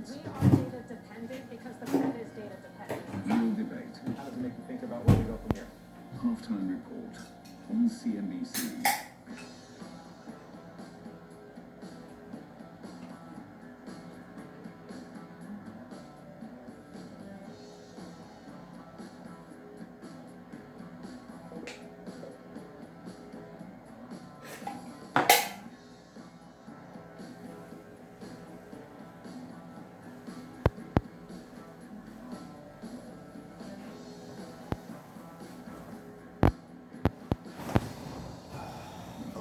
We are data dependent because the Fed is data dependent. Real debate. How does it make you think about where we go from here? Halftime report on CNBC.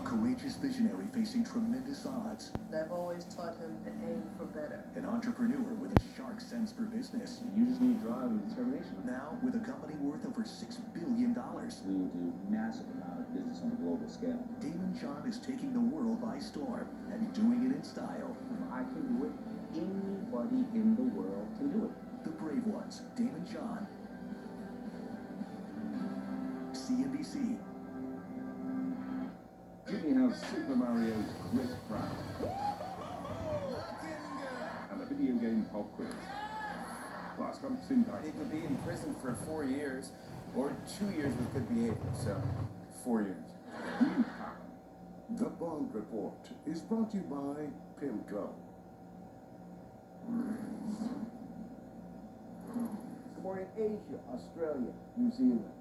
Courageous visionary facing tremendous odds. I've always taught him to aim for better. An entrepreneur with a sharp sense for business. You just need drive and determination. Now with a company worth over $6 billion. We will do massive amount of business on a global scale. Damon John is taking the world by storm and doing it in style. I can do it. Anybody in the world can do it. The brave ones, Damon John. CNBC. Jimmy has Super Mario's Chris Pratt and a video game pop quiz. Last comes in He could be in prison for 4 years or 2 years with good behavior. So, 4 years. You have The Bond Report is brought to you by PIMCO. Good morning, Asia, Australia, New Zealand.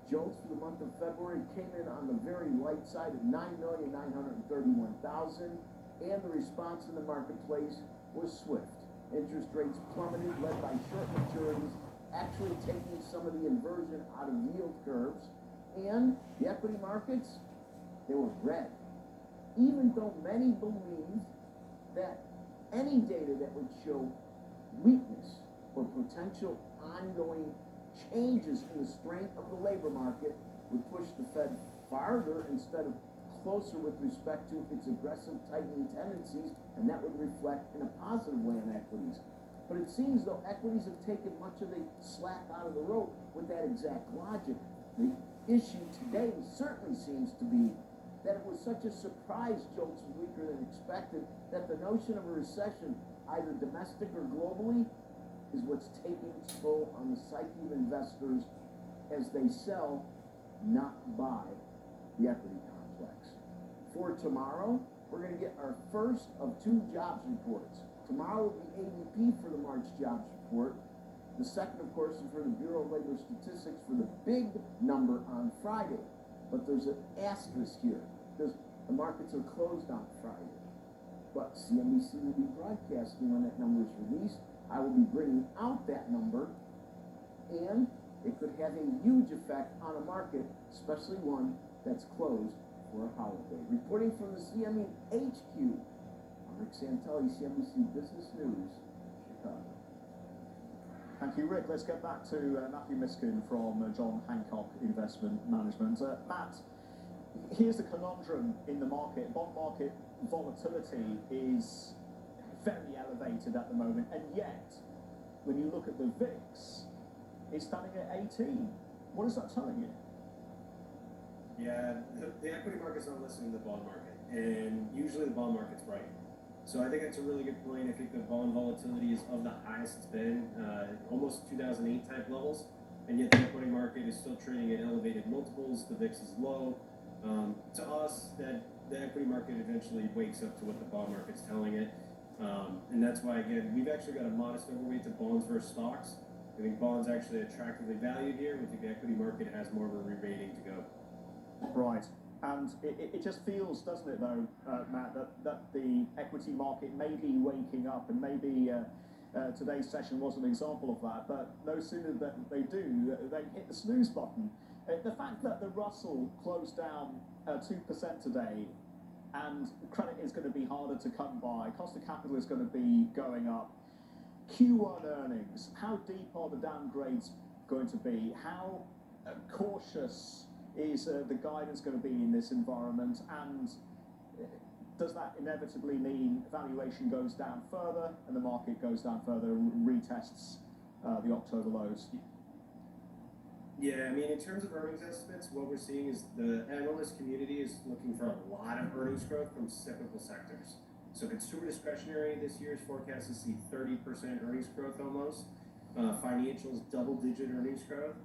Jolts for the month of February came in on the very light side at 9,931,000, and the response in the marketplace was swift. Interest rates plummeted, led by short maturities, actually taking some of the inversion out of yield curves, and the equity markets, they were red. Even though many believed that any data that would show weakness or potential ongoing changes in the strength of the labor market would push the Fed farther instead of closer with respect to its aggressive tightening tendencies, and that would reflect in a positive way on equities. But it seems though equities have taken much of the slack out of the rope with that exact logic. The issue today certainly seems to be that it was such a surprise jolts weaker than expected that the notion of a recession, either domestic or globally, is what's taking its toll on the psyche of investors as they sell, not buy, the equity complex. For tomorrow, we're going to get our first of 2 jobs reports. Tomorrow will be ADP for the March jobs report. The second, of course, is for the Bureau of Labor Statistics for the big number on Friday. But there's an asterisk here because the markets are closed on Friday. But CNBC will be broadcasting when that number is released. I will be bringing out that number, and it could have a huge effect on a market, especially one that's closed for a holiday. Reporting from the CME HQ, I'm Rick Santelli, CNBC Business News, Chicago. Thank you, Rick. Let's get back to Matthew Miskin from John Hancock Investment Management. Matt, here's the conundrum in the market. Bond market volatility is very elevated at the moment, and yet when you look at the VIX, it's standing at 18. What is that telling you? Yeah, the equity market's not listening to the bond market, and usually the bond market's right. So I think that's a really good point. I think the bond volatility is of the highest it's been, almost 2008 type levels, and yet the equity market is still trading at elevated multiples. The VIX is low. To us, that the equity market eventually wakes up to what the bond market's telling it. And that's why, again, we've actually got a modest overweight to bonds versus stocks. I think bonds actually attractively valued here. We think the equity market has more of a re-rating to go. Right. And it just feels, doesn't it, though, Matt, that the equity market may be waking up, and maybe today's session was an example of that. But no sooner than they do, they hit the snooze button. The fact that the Russell closed down 2% today, and credit is going to be harder to come by, cost of capital is going to be going up. Q1 earnings, how deep are the downgrades going to be? How cautious is the guidance going to be in this environment? And does that inevitably mean valuation goes down further and the market goes down further and retests the October lows? Yeah, I mean, in terms of earnings estimates, what we're seeing is the analyst community is looking for a lot of earnings growth from cyclical sectors. So consumer discretionary this year is forecast to see 30% earnings growth almost. Financials double-digit earnings growth,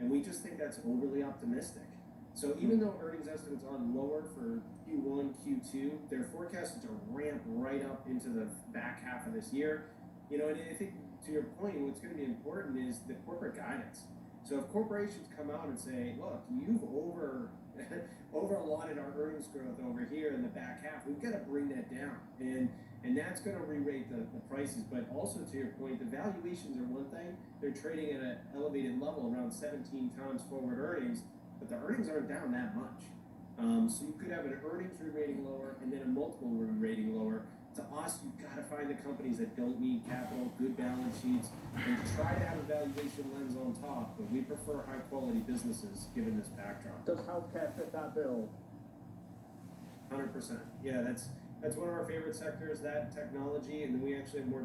and we just think that's overly optimistic. So even though earnings estimates are lower for Q1, Q2, they're forecasted to ramp right up into the back half of this year. You know, and I think to your point, what's going to be important is the corporate guidance. So if corporations come out and say, look, you've over allotted our earnings growth over here in the back half, we've got to bring that down. And that's going to re-rate the prices. But also to your point, the valuations are one thing. They're trading at an elevated level, around 17 times forward earnings, but the earnings aren't down that much. So you could have an earnings re-rating lower and then a multiple re-rating lower. To us, you've got to find the companies that don't need capital, good balance sheets, and try to have a valuation lens on top. But we prefer high-quality businesses given this backdrop. Does healthcare fit that bill? 100%. Yeah, that's one of our favorite sectors, that technology, and then we actually have more